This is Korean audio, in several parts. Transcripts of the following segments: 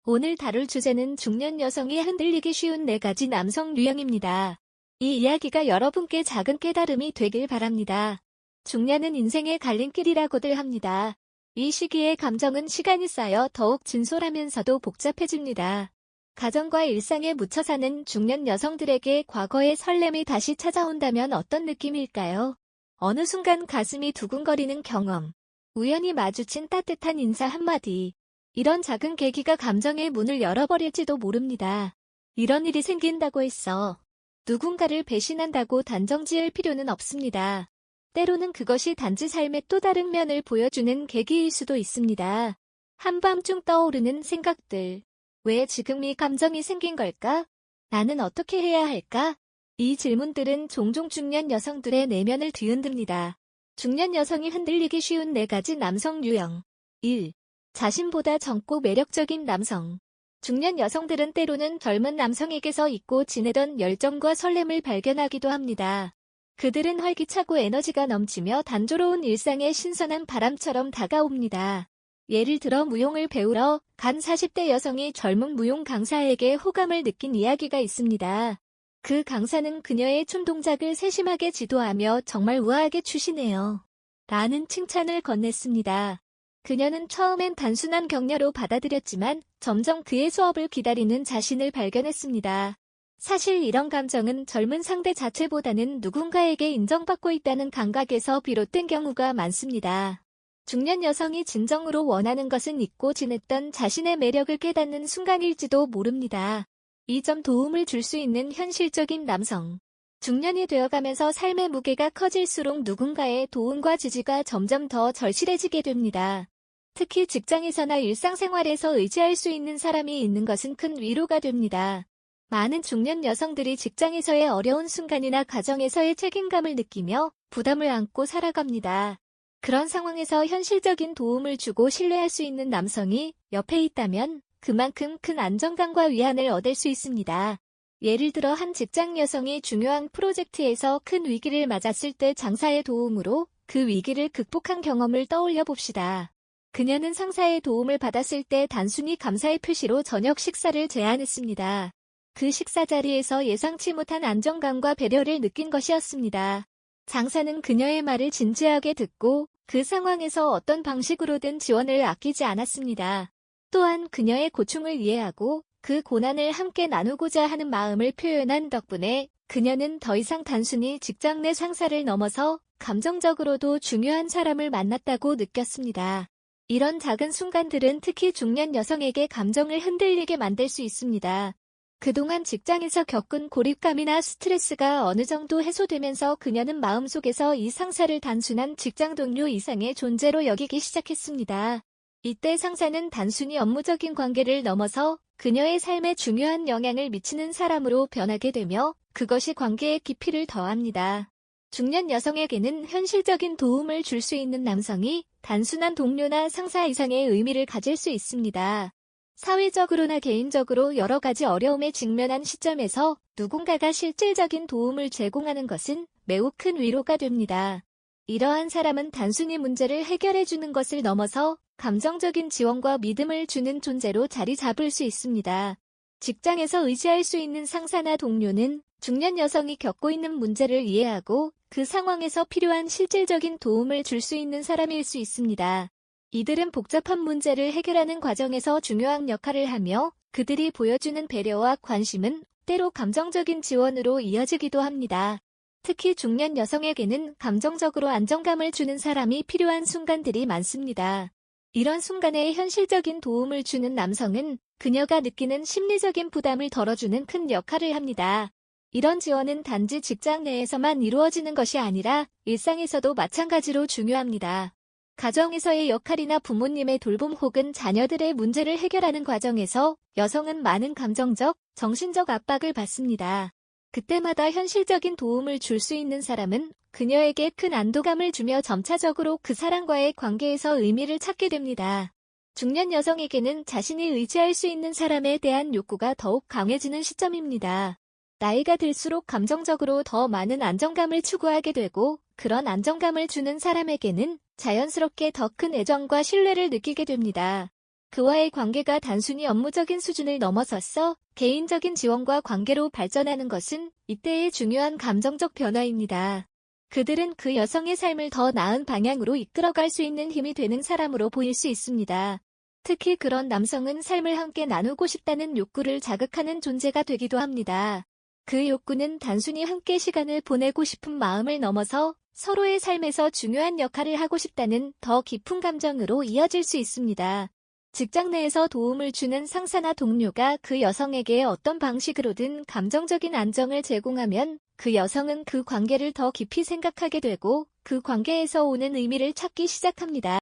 오늘 다룰 주제는 중년 여성이 흔들리기 쉬운 4가지 남성 유형입니다. 이 이야기가 여러분께 작은 깨달음이 되길 바랍니다. 중년은 인생의 갈림길이라고들 합니다. 이 시기에 감정은 시간이 쌓여 더욱 진솔하면서도 복잡해집니다. 가정과 일상에 묻혀 사는 중년 여성들에게 과거의 설렘이 다시 찾아온다면 어떤 느낌일까요? 어느 순간 가슴이 두근거리는 경험, 우연히 마주친 따뜻한 인사 한마디, 이런 작은 계기가 감정의 문을 열어버릴지도 모릅니다. 이런 일이 생긴다고 해서 누군가를 배신한다고 단정지을 필요는 없습니다. 때로는 그것이 단지 삶의 또 다른 면을 보여주는 계기일 수도 있습니다. 한밤중 떠오르는 생각들. 왜 지금 이 감정이 생긴 걸까? 나는 어떻게 해야 할까? 이 질문들은 종종 중년 여성들의 내면을 뒤흔듭니다. 중년 여성이 흔들리기 쉬운 4가지 남성 유형. 1. 자신보다 젊고 매력적인 남성. 중년 여성들은 때로는 젊은 남성에게서 잊고 지내던 열정과 설렘을 발견하기도 합니다. 그들은 활기차고 에너지가 넘치며 단조로운 일상의 신선한 바람처럼 다가옵니다. 예를 들어 무용을 배우러 간 40대 여성이 젊은 무용 강사에게 호감을 느낀 이야기가 있습니다. 그 강사는 그녀의 춤 동작을 세심하게 지도하며 정말 우아하게 추시네요. 라는 칭찬을 건넸습니다. 그녀는 처음엔 단순한 격려로 받아들였지만 점점 그의 수업을 기다리는 자신을 발견했습니다. 사실 이런 감정은 젊은 상대 자체보다는 누군가에게 인정받고 있다는 감각에서 비롯된 경우가 많습니다. 중년 여성이 진정으로 원하는 것은 잊고 지냈던 자신의 매력을 깨닫는 순간일지도 모릅니다. 이 점 도움을 줄 수 있는 현실적인 남성. 중년이 되어가면서 삶의 무게가 커질수록 누군가의 도움과 지지가 점점 더 절실해지게 됩니다. 특히 직장에서나 일상생활에서 의지할 수 있는 사람이 있는 것은 큰 위로가 됩니다. 많은 중년 여성들이 직장에서의 어려운 순간이나 가정에서의 책임감을 느끼며 부담을 안고 살아갑니다. 그런 상황에서 현실적인 도움을 주고 신뢰할 수 있는 남성이 옆에 있다면 그만큼 큰 안정감과 위안을 얻을 수 있습니다. 예를 들어 한 직장 여성이 중요한 프로젝트에서 큰 위기를 맞았을 때 장사의 도움으로 그 위기를 극복한 경험을 떠올려 봅시다. 그녀는 상사의 도움을 받았을 때 단순히 감사의 표시로 저녁 식사를 제안했습니다. 그 식사 자리에서 예상치 못한 안정감과 배려를 느낀 것이었습니다. 장사는 그녀의 말을 진지하게 듣고 그 상황에서 어떤 방식으로든 지원을 아끼지 않았습니다. 또한 그녀의 고충을 이해하고 그 고난을 함께 나누고자 하는 마음을 표현한 덕분에 그녀는 더 이상 단순히 직장 내 상사를 넘어서 감정적으로도 중요한 사람을 만났다고 느꼈습니다. 이런 작은 순간들은 특히 중년 여성에게 감정을 흔들리게 만들 수 있습니다. 그동안 직장에서 겪은 고립감이나 스트레스가 어느 정도 해소되면서 그녀는 마음속에서 이 상사를 단순한 직장 동료 이상의 존재로 여기기 시작했습니다. 이때 상사는 단순히 업무적인 관계를 넘어서 그녀의 삶에 중요한 영향을 미치는 사람으로 변하게 되며 그것이 관계의 깊이를 더합니다. 중년 여성에게는 현실적인 도움을 줄 수 있는 남성이 단순한 동료나 상사 이상의 의미를 가질 수 있습니다. 사회적으로나 개인적으로 여러 가지 어려움에 직면한 시점에서 누군가가 실질적인 도움을 제공하는 것은 매우 큰 위로가 됩니다. 이러한 사람은 단순히 문제를 해결해주는 것을 넘어서 감정적인 지원과 믿음을 주는 존재로 자리 잡을 수 있습니다. 직장에서 의지할 수 있는 상사나 동료는 중년 여성이 겪고 있는 문제를 이해하고 그 상황에서 필요한 실질적인 도움을 줄 수 있는 사람일 수 있습니다. 이들은 복잡한 문제를 해결하는 과정에서 중요한 역할을 하며 그들이 보여주는 배려와 관심은 때로 감정적인 지원으로 이어지기도 합니다. 특히 중년 여성에게는 감정적으로 안정감을 주는 사람이 필요한 순간들이 많습니다. 이런 순간에 현실적인 도움을 주는 남성은 그녀가 느끼는 심리적인 부담을 덜어주는 큰 역할을 합니다. 이런 지원은 단지 직장 내에서만 이루어지는 것이 아니라 일상에서도 마찬가지로 중요합니다. 가정에서의 역할이나 부모님의 돌봄 혹은 자녀들의 문제를 해결하는 과정에서 여성은 많은 감정적, 정신적 압박을 받습니다. 그때마다 현실적인 도움을 줄 수 있는 사람은 그녀에게 큰 안도감을 주며 점차적으로 그 사람과의 관계에서 의미를 찾게 됩니다. 중년 여성에게는 자신이 의지할 수 있는 사람에 대한 욕구가 더욱 강해지는 시점입니다. 나이가 들수록 감정적으로 더 많은 안정감을 추구하게 되고 그런 안정감을 주는 사람에게는 자연스럽게 더 큰 애정과 신뢰를 느끼게 됩니다. 그와의 관계가 단순히 업무적인 수준을 넘어섰어 개인적인 지원과 관계로 발전하는 것은 이때의 중요한 감정적 변화입니다. 그들은 그 여성의 삶을 더 나은 방향으로 이끌어갈 수 있는 힘이 되는 사람으로 보일 수 있습니다. 특히 그런 남성은 삶을 함께 나누고 싶다는 욕구를 자극하는 존재가 되기도 합니다. 그 욕구는 단순히 함께 시간을 보내고 싶은 마음을 넘어서 서로의 삶에서 중요한 역할을 하고 싶다는 더 깊은 감정으로 이어질 수 있습니다. 직장 내에서 도움을 주는 상사나 동료가 그 여성에게 어떤 방식으로든 감정적인 안정을 제공하면 그 여성은 그 관계를 더 깊이 생각하게 되고 그 관계에서 오는 의미를 찾기 시작합니다.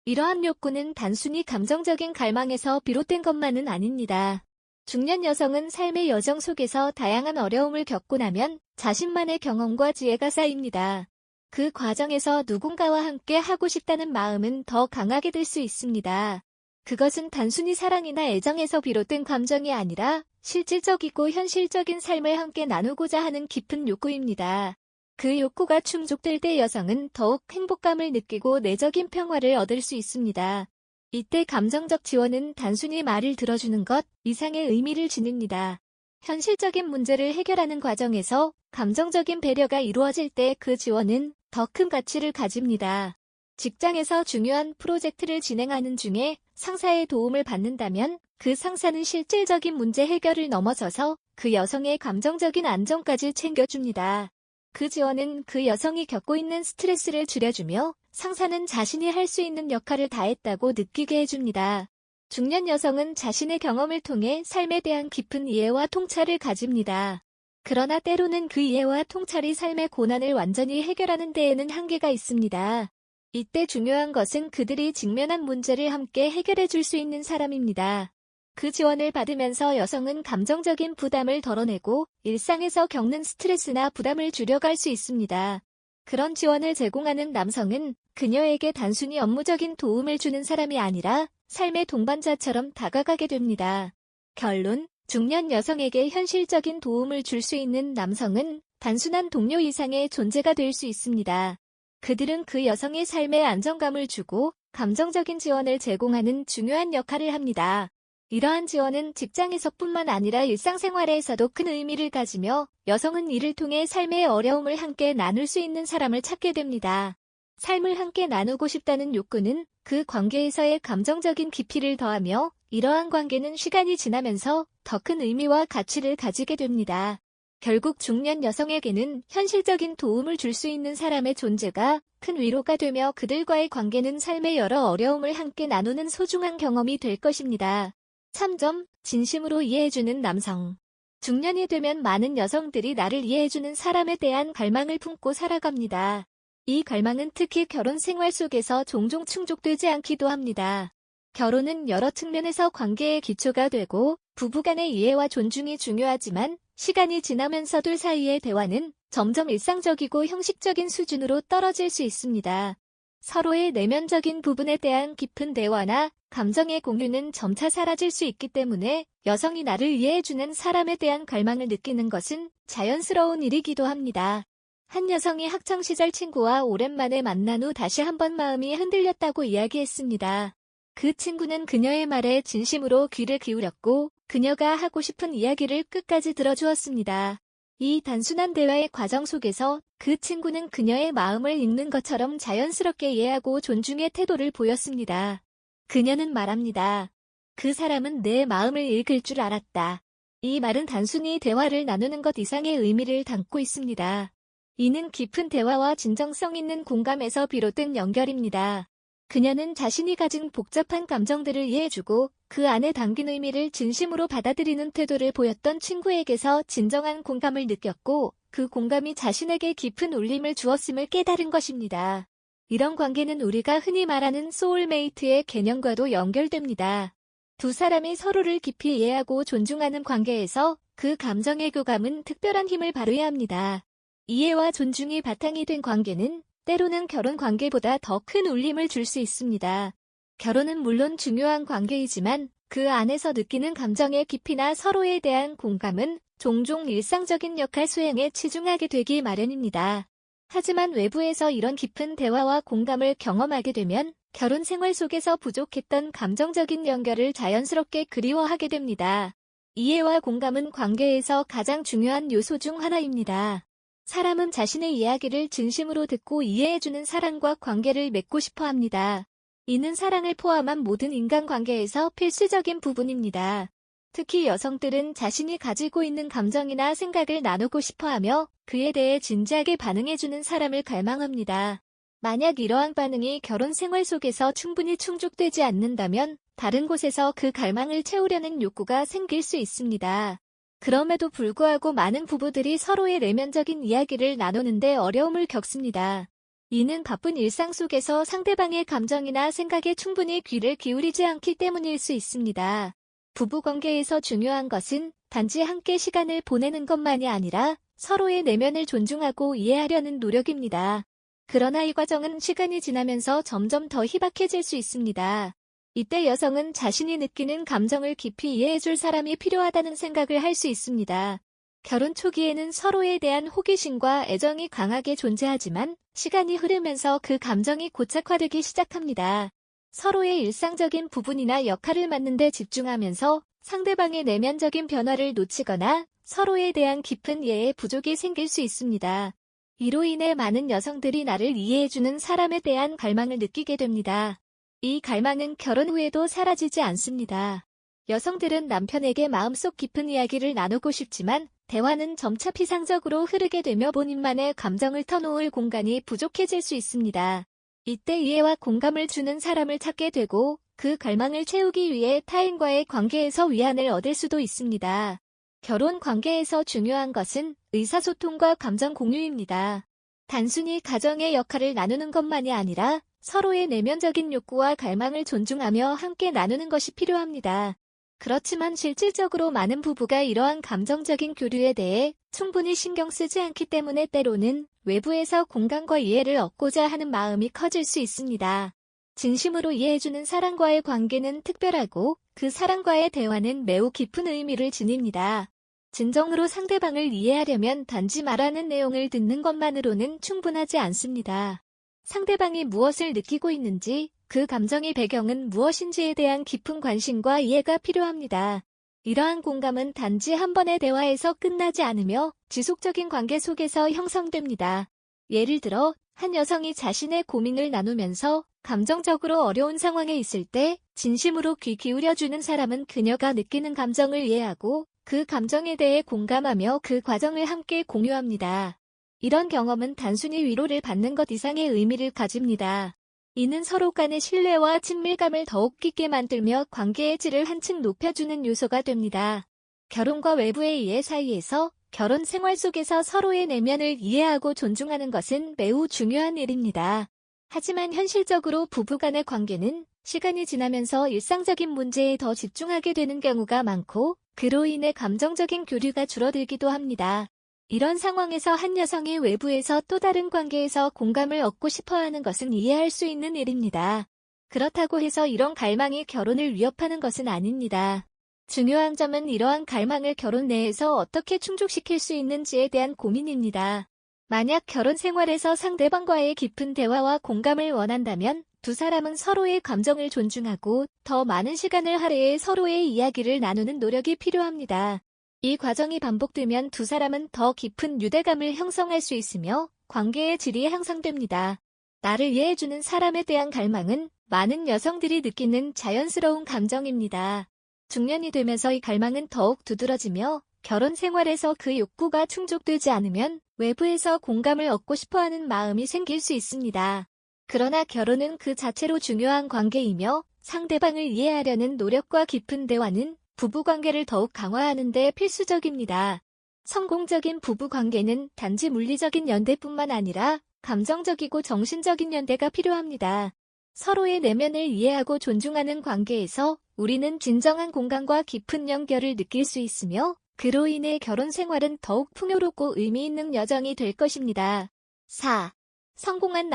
이러한 욕구는 단순히 감정적인 갈망에서 비롯된 것만은 아닙니다. 중년 여성은 삶의 여정 속에서 다양한 어려움을 겪고 나면 자신만의 경험과 지혜가 쌓입니다. 그 과정에서 누군가와 함께 하고 싶다는 마음은 더 강하게 될 수 있습니다. 그것은 단순히 사랑이나 애정에서 비롯된 감정이 아니라 실질적이고 현실적인 삶을 함께 나누고자 하는 깊은 욕구입니다. 그 욕구가 충족될 때 여성은 더욱 행복감을 느끼고 내적인 평화를 얻을 수 있습니다. 이때 감정적 지원은 단순히 말을 들어주는 것 이상의 의미를 지닙니다. 현실적인 문제를 해결하는 과정에서 감정적인 배려가 이루어질 때 그 지원은 더 큰 가치를 가집니다. 직장에서 중요한 프로젝트를 진행하는 중에 상사의 도움을 받는다면 그 상사는 실질적인 문제 해결을 넘어서서 그 여성의 감정적인 안정까지 챙겨줍니다. 그 지원은 그 여성이 겪고 있는 스트레스를 줄여주며 상사는 자신이 할 수 있는 역할을 다했다고 느끼게 해줍니다. 중년 여성은 자신의 경험을 통해 삶에 대한 깊은 이해와 통찰을 가집니다. 그러나 때로는 그 이해와 통찰이 삶의 고난을 완전히 해결하는 데에는 한계가 있습니다. 이때 중요한 것은 그들이 직면한 문제를 함께 해결해 줄 수 있는 사람입니다. 그 지원을 받으면서 여성은 감정적인 부담을 덜어내고 일상에서 겪는 스트레스나 부담을 줄여갈 수 있습니다. 그런 지원을 제공하는 남성은 그녀에게 단순히 업무적인 도움을 주는 사람이 아니라 삶의 동반자처럼 다가가게 됩니다. 결론, 중년 여성에게 현실적인 도움을 줄 수 있는 남성은 단순한 동료 이상의 존재가 될 수 있습니다. 그들은 그 여성의 삶에 안정감을 주고 감정적인 지원을 제공하는 중요한 역할을 합니다. 이러한 지원은 직장에서뿐만 아니라 일상생활에서도 큰 의미를 가지며 여성은 이를 통해 삶의 어려움을 함께 나눌 수 있는 사람을 찾게 됩니다. 삶을 함께 나누고 싶다는 욕구는 그 관계에서의 감정적인 깊이를 더하며 이러한 관계는 시간이 지나면서 더 큰 의미와 가치를 가지게 됩니다. 결국 중년 여성에게는 현실적인 도움을 줄 수 있는 사람의 존재가 큰 위로가 되며 그들과의 관계는 삶의 여러 어려움을 함께 나누는 소중한 경험이 될 것입니다. 참점, 진심으로 이해해주는 남성. 중년이 되면 많은 여성들이 나를 이해해주는 사람에 대한 갈망을 품고 살아갑니다. 이 갈망은 특히 결혼 생활 속에서 종종 충족되지 않기도 합니다. 결혼은 여러 측면에서 관계의 기초가 되고 부부간의 이해와 존중이 중요하지만 시간이 지나면서 둘 사이의 대화는 점점 일상적이고 형식적인 수준으로 떨어질 수 있습니다. 서로의 내면적인 부분에 대한 깊은 대화나 감정의 공유는 점차 사라질 수 있기 때문에 여성이 나를 이해해주는 사람에 대한 갈망을 느끼는 것은 자연스러운 일이기도 합니다. 한 여성이 학창시절 친구와 오랜만에 만난 후 다시 한번 마음이 흔들렸다고 이야기했습니다. 그 친구는 그녀의 말에 진심으로 귀를 기울였고 그녀가 하고 싶은 이야기를 끝까지 들어주었습니다. 이 단순한 대화의 과정 속에서 그 친구는 그녀의 마음을 읽는 것처럼 자연스럽게 이해하고 존중의 태도를 보였습니다. 그녀는 말합니다. 그 사람은 내 마음을 읽을 줄 알았다. 이 말은 단순히 대화를 나누는 것 이상의 의미를 담고 있습니다. 이는 깊은 대화와 진정성 있는 공감에서 비롯된 연결입니다. 그녀는 자신이 가진 복잡한 감정들을 이해해주고 그 안에 담긴 의미를 진심으로 받아들이는 태도를 보였던 친구에게서 진정한 공감을 느꼈고 그 공감이 자신에게 깊은 울림을 주었음을 깨달은 것입니다. 이런 관계는 우리가 흔히 말하는 소울메이트의 개념과도 연결됩니다. 두 사람이 서로를 깊이 이해하고 존중하는 관계에서 그 감정의 교감은 특별한 힘을 발휘합니다. 이해와 존중이 바탕이 된 관계는 때로는 결혼 관계보다 더 큰 울림을 줄 수 있습니다. 결혼은 물론 중요한 관계이지만 그 안에서 느끼는 감정의 깊이나 서로에 대한 공감은 종종 일상적인 역할 수행에 치중하게 되기 마련입니다. 하지만 외부에서 이런 깊은 대화와 공감을 경험하게 되면 결혼 생활 속에서 부족했던 감정적인 연결을 자연스럽게 그리워하게 됩니다. 이해와 공감은 관계에서 가장 중요한 요소 중 하나입니다. 사람은 자신의 이야기를 진심으로 듣고 이해해주는 사람과 관계를 맺고 싶어 합니다. 이는 사랑을 포함한 모든 인간관계에서 필수적인 부분입니다. 특히 여성들은 자신이 가지고 있는 감정이나 생각을 나누고 싶어하며 그에 대해 진지하게 반응해주는 사람을 갈망합니다. 만약 이러한 반응이 결혼 생활 속에서 충분히 충족되지 않는다면 다른 곳에서 그 갈망을 채우려는 욕구가 생길 수 있습니다. 그럼에도 불구하고 많은 부부들이 서로의 내면적인 이야기를 나누는데 어려움을 겪습니다. 이는 바쁜 일상 속에서 상대방의 감정이나 생각에 충분히 귀를 기울이지 않기 때문일 수 있습니다. 부부관계에서 중요한 것은 단지 함께 시간을 보내는 것만이 아니라 서로의 내면을 존중하고 이해하려는 노력입니다. 그러나 이 과정은 시간이 지나면서 점점 더 희박해질 수 있습니다. 이때 여성은 자신이 느끼는 감정을 깊이 이해해줄 사람이 필요하다는 생각을 할 수 있습니다. 결혼 초기에는 서로에 대한 호기심과 애정이 강하게 존재하지만 시간이 흐르면서 그 감정이 고착화되기 시작합니다. 서로의 일상적인 부분이나 역할을 맡는 데 집중하면서 상대방의 내면적인 변화를 놓치거나 서로에 대한 깊은 이해에 부족이 생길 수 있습니다. 이로 인해 많은 여성들이 나를 이해해주는 사람에 대한 갈망을 느끼게 됩니다. 이 갈망은 결혼 후에도 사라지지 않습니다. 여성들은 남편에게 마음속 깊은 이야기를 나누고 싶지만 대화는 점차 피상적으로 흐르게 되며 본인만의 감정을 터놓을 공간이 부족해질 수 있습니다. 이때 이해와 공감을 주는 사람을 찾게 되고 그 갈망을 채우기 위해 타인과의 관계에서 위안을 얻을 수도 있습니다. 결혼 관계에서 중요한 것은 의사소통과 감정 공유입니다. 단순히 가정의 역할을 나누는 것만이 아니라 서로의 내면적인 욕구와 갈망을 존중하며 함께 나누는 것이 필요합니다. 그렇지만 실질적으로 많은 부부가 이러한 감정적인 교류에 대해 충분히 신경 쓰지 않기 때문에 때로는 외부에서 공감과 이해를 얻고자 하는 마음이 커질 수 있습니다. 진심으로 이해해주는 사람과의 관계는 특별하고 그 사람과의 대화는 매우 깊은 의미를 지닙니다. 진정으로 상대방을 이해하려면 단지 말하는 내용을 듣는 것만으로는 충분하지 않습니다. 상대방이 무엇을 느끼고 있는지, 그 감정의 배경은 무엇인지에 대한 깊은 관심과 이해가 필요합니다. 이러한 공감은 단지 한 번의 대화에서 끝나지 않으며 지속적인 관계 속에서 형성됩니다. 예를 들어, 한 여성이 자신의 고민을 나누면서 감정적으로 어려운 상황에 있을 때 진심으로 귀 기울여주는 사람은 그녀가 느끼는 감정을 이해하고 그 감정에 대해 공감하며 그 과정을 함께 공유합니다. 이런 경험은 단순히 위로를 받는 것 이상의 의미를 가집니다. 이는 서로 간의 신뢰와 친밀감을 더욱 깊게 만들며 관계의 질을 한층 높여주는 요소가 됩니다. 결혼과 외부의 이해 사이에서 결혼 생활 속에서 서로의 내면을 이해하고 존중하는 것은 매우 중요한 일입니다. 하지만 현실적으로 부부 간의 관계는 시간이 지나면서 일상적인 문제에 더 집중하게 되는 경우가 많고 그로 인해 감정적인 교류가 줄어들기도 합니다. 이런 상황에서 한 여성이 외부에서 또 다른 관계에서 공감을 얻고 싶어하는 것은 이해할 수 있는 일입니다. 그렇다고 해서 이런 갈망이 결혼을 위협하는 것은 아닙니다. 중요한 점은 이러한 갈망을 결혼 내에서 어떻게 충족시킬 수 있는지에 대한 고민입니다. 만약 결혼 생활에서 상대방과의 깊은 대화와 공감을 원한다면 두 사람은 서로의 감정을 존중하고 더 많은 시간을 할애해 서로의 이야기를 나누는 노력이 필요합니다. 이 과정이 반복되면 두 사람은 더 깊은 유대감을 형성할 수 있으며 관계의 질이 향상됩니다. 나를 이해해주는 사람에 대한 갈망은 많은 여성들이 느끼는 자연스러운 감정입니다. 중년이 되면서 이 갈망은 더욱 두드러지며 결혼 생활에서 그 욕구가 충족되지 않으면 외부에서 공감을 얻고 싶어하는 마음이 생길 수 있습니다. 그러나 결혼은 그 자체로 중요한 관계이며 상대방을 이해하려는 노력과 깊은 대화는 부부관계를 더욱 강화하는 데 필수적입니다. 성공적인 부부관계는 단지 물리적인 연대뿐만 아니라 감정적이고 정신적인 연대가 필요합니다. 서로의 내면을 이해하고 존중하는 관계에서 우리는 진정한 공감과 깊은 연결을 느낄 수 있으며 그로 인해 결혼 생활은 더욱 풍요롭고 의미 있는 여정이 될 것입니다. 4. 성공한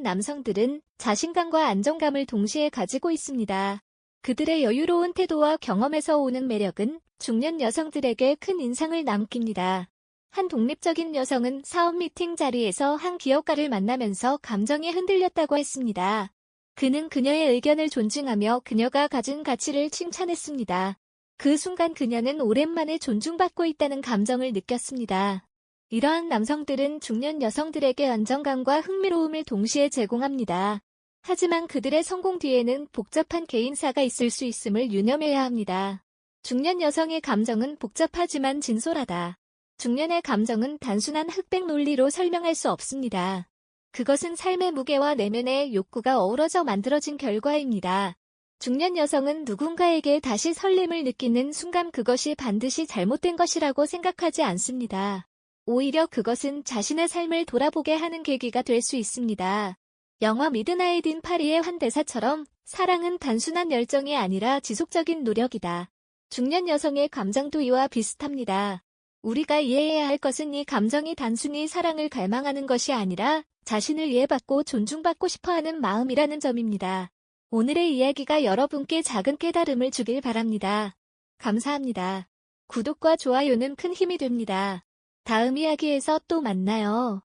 남성들은 자신감과 안정감을 동시에 가지고 있습니다. 그들의 여유로운 태도와 경험에서 오는 매력은 중년 여성들에게 큰 인상을 남깁니다. 한 독립적인 여성은 사업 미팅 자리에서 한 기업가를 만나면서 감정이 흔들렸다고 했습니다. 그는 그녀의 의견을 존중하며 그녀가 가진 가치를 칭찬했습니다. 그 순간 그녀는 오랜만에 존중받고 있다는 감정을 느꼈습니다. 이러한 남성들은 중년 여성들에게 안정감과 흥미로움을 동시에 제공합니다. 하지만 그들의 성공 뒤에는 복잡한 개인사가 있을 수 있음을 유념해야 합니다. 중년 여성의 감정은 복잡하지만 진솔하다. 중년의 감정은 단순한 흑백 논리로 설명할 수 없습니다. 그것은 삶의 무게와 내면의 욕구가 어우러져 만들어진 결과입니다. 중년 여성은 누군가에게 다시 설렘을 느끼는 순간 그것이 반드시 잘못된 것이라고 생각하지 않습니다. 오히려 그것은 자신의 삶을 돌아보게 하는 계기가 될 수 있습니다. 영화 미드나잇 인 파리의 한 대사처럼 사랑은 단순한 열정이 아니라 지속적인 노력이다. 중년 여성의 감정도 이와 비슷합니다. 우리가 이해해야 할 것은 이 감정이 단순히 사랑을 갈망하는 것이 아니라 자신을 이해받고 존중받고 싶어하는 마음이라는 점입니다. 오늘의 이야기가 여러분께 작은 깨달음을 주길 바랍니다. 감사합니다. 구독과 좋아요는 큰 힘이 됩니다. 다음 이야기에서 또 만나요.